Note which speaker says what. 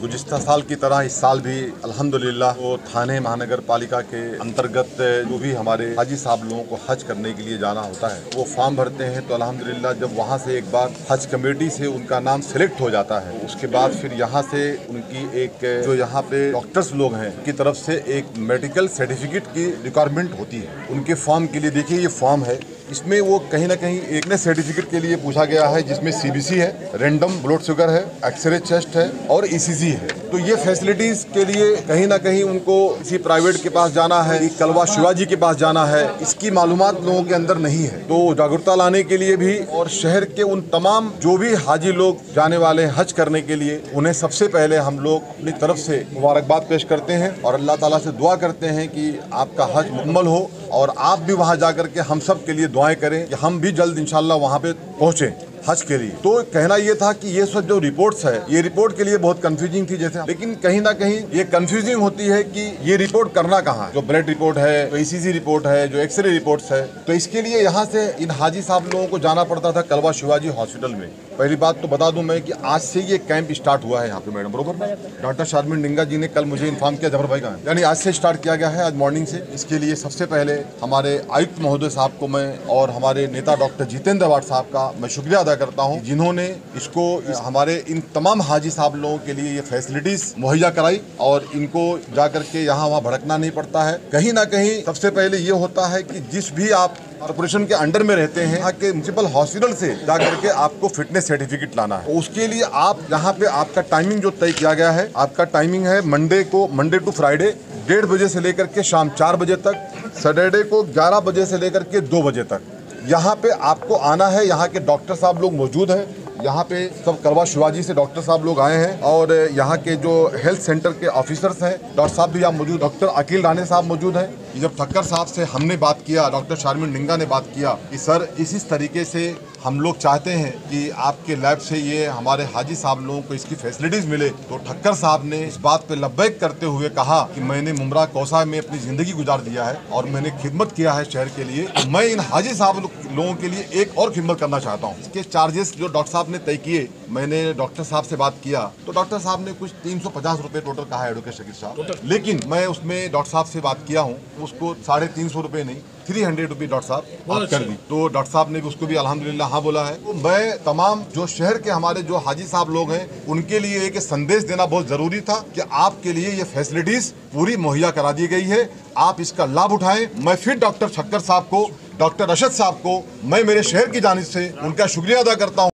Speaker 1: गुज़िश्ता साल की तरह इस साल भी अल्हम्दुलिल्लाह वो थाने महानगर पालिका के अंतर्गत जो भी हमारे हाजी साहब लोगों को हज करने के लिए जाना होता है वो फॉर्म भरते हैं। तो अल्हम्दुलिल्लाह जब वहाँ से एक बार हज कमेटी से उनका नाम सिलेक्ट हो जाता है, उसके बाद फिर यहाँ से उनकी एक जो यहाँ पे डॉक्टर्स लोग हैं की तरफ से एक मेडिकल सर्टिफिकेट की रिक्वायरमेंट होती है उनके फॉर्म के लिए। देखिए ये फॉर्म है, इसमें वो कहीं ना कहीं एक ने सर्टिफिकेट के लिए पूछा गया है जिसमें सीबीसी है, रैंडम ब्लड शुगर है, एक्सरे चेस्ट है और ईसीजी है। तो ये फैसिलिटीज के लिए कहीं ना कहीं उनको किसी प्राइवेट के पास जाना है, कलवा शिवाजी के पास जाना है, इसकी मालूमात लोगों के अंदर नहीं है। तो जागरूकता लाने के लिए भी और शहर के उन तमाम जो भी हाजी लोग जाने वाले हज करने के लिए उन्हें सबसे पहले हम लोग अपनी तरफ से मुबारकबाद पेश करते हैं और अल्लाह ताला से दुआ करते हैं कि आपका हज मुकम्मल हो और आप भी वहाँ जाकर के हम सब के लिए दुआएं करें कि हम भी जल्द इंशाल्लाह वहाँ पे पहुँचें हज के लिए। तो कहना ये था कि ये सब जो रिपोर्ट्स है ये रिपोर्ट के लिए बहुत कंफ्यूजिंग थी जैसे, लेकिन कहीं ना कहीं ये कंफ्यूजिंग होती है कि ये रिपोर्ट करना कहाँ है। जो ब्लड रिपोर्ट है, जो ईसीजी रिपोर्ट है, जो एक्सरे रिपोर्ट्स है, तो इसके लिए यहाँ से इन हाजी साहब लोगों को जाना पड़ता था कलवा शिवाजी हॉस्पिटल में। पहली बात तो बता दूं मैं कि आज से ये कैंप स्टार्ट हुआ है यहाँ पे मैडम, बरोबर। डॉक्टर शारमिन निंगा जी ने कल मुझे इन्फॉर्म किया, जफर भाई का यानी आज से स्टार्ट किया गया है, आज मॉर्निंग से। इसके लिए सबसे पहले हमारे आयुक्त महोदय साहब को मैं और हमारे नेता डॉक्टर जितेंद्र अवार्ड साहब का मैं शुक्रिया अदा करता हूँ जिन्होंने इसको हमारे इन तमाम हाजी साहब लोगों के लिए ये फैसिलिटीज मुहैया कराई और इनको जाकर के यहाँ वहाँ भड़कना नहीं पड़ता है। कहीं ना कहीं सबसे पहले ये होता है कि जिस भी आप कॉर्पोरेशन के अंडर में रहते हैं यहाँ के म्युनिसिपल हॉस्पिटल से जाकर के आपको फिटनेस सर्टिफिकेट लाना है। उसके लिए आप यहाँ पे आपका टाइमिंग जो तय किया गया है, आपका टाइमिंग है मंडे टू फ्राइडे 1:30 बजे से लेकर के शाम 4 बजे तक, सैटरडे को 11 बजे से लेकर के 2 बजे तक यहाँ पे आपको आना है। यहाँ के डॉक्टर साहब लोग मौजूद हैं, यहाँ पे सब कलवा शिवाजी से डॉक्टर साहब लोग आए हैं और यहाँ के जो हेल्थ सेंटर के ऑफिसर्स हैं डॉक्टर साहब भी यहाँ मौजूद, डॉक्टर अकील राणे साहब मौजूद हैं। जब ठक्कर साहब से हमने बात किया, डॉक्टर शारमिन निंगा ने बात किया कि सर इस तरीके से हम लोग चाहते हैं कि आपके लैब से ये हमारे हाजी साहब लोगों को इसकी फैसिलिटीज मिले, तो ठक्कर साहब ने इस बात पे लब्बैक करते हुए कहा कि मैंने मुमरा कौसा में अपनी ज़िंदगी गुजार दिया है और मैंने खिदमत किया है शहर के लिए, तो मैं इन हाजी साहब लोगों के लिए एक और खिदमत करना चाहता हूँ। इसके चार्जेस जो डॉक्टर साहब ने तय किए, मैंने डॉक्टर साहब से बात किया तो डॉक्टर साहब ने कुछ 350 रुपये टोटल कहा है एडवोकेट शकील साहब, लेकिन मैं उसमें डॉक्टर साहब से बात किया हूँ, उसको 350 रुपये नहीं 300 रुपये डॉक्टर साहब कर दी। तो डॉक्टर साहब ने भी उसको भी अल्हम्दुलिल्लाह हाँ बोला है। तो मैं तमाम जो शहर के हमारे जो हाजी साहब लोग हैं उनके लिए एक संदेश देना बहुत जरूरी था कि आपके लिए ये फैसिलिटीज पूरी मुहैया करा दी गई है, आप इसका लाभ उठाएं। मैं फिर डॉक्टर ठक्कर साहब को, डॉक्टर अरशद साहब को मैं मेरे शहर की जानिब से उनका शुक्रिया अदा करता हूँ।